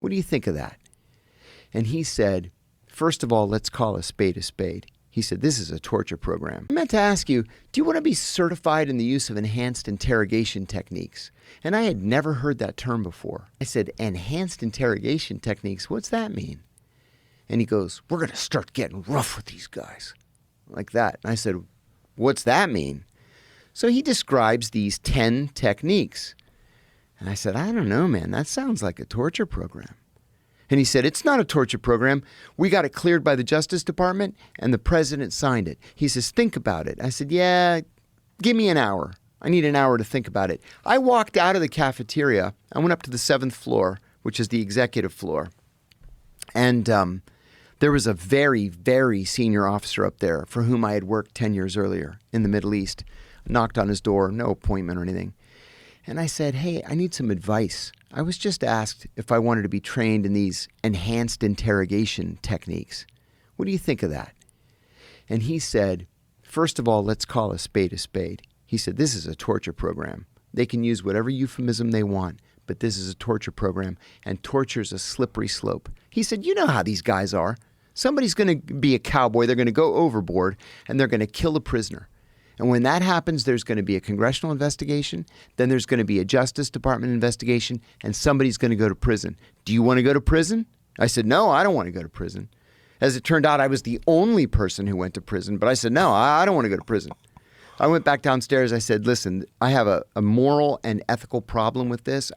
What do you think of that? And he said, first of all, let's call a spade a spade. He said, this is a torture program. I meant to ask you, do you want to be certified in the use of enhanced interrogation techniques? And I had never heard that term before. I said, enhanced interrogation techniques, what's that mean? And he goes, we're going to start getting rough with these guys. Like that. And I said, what's that mean? So he describes these 10 techniques. And I said, I don't know, man. That sounds like a torture program. And he said, it's not a torture program. We got it cleared by the Justice Department, and the president signed it. He says, think about it. I said, yeah, give me an hour. I need an hour to think about it. I walked out of the cafeteria. I went up to the 7th floor, which is the executive floor. And there was a very, very senior officer up there for whom I had worked 10 years earlier in the Middle East. I knocked on his door, no appointment or anything. And I said, hey, I need some advice. I was just asked if I wanted to be trained in these enhanced interrogation techniques. What do you think of that? And he said, first of all, let's call a spade a spade. He said, this is a torture program. They can use whatever euphemism they want, but this is a torture program, and torture is a slippery slope. He said, you know how these guys are. Somebody's going to be a cowboy. They're going to go overboard, and they're going to kill a prisoner. And when that happens, there's going to be a congressional investigation, then there's going to be a Justice Department investigation, and somebody's going to go to prison. Do you want to go to prison? I said, no, I don't want to go to prison. As it turned out, I was the only person who went to prison, but I said, no, I don't want to go to prison. I went back downstairs. I said, listen, I have a moral and ethical problem with this.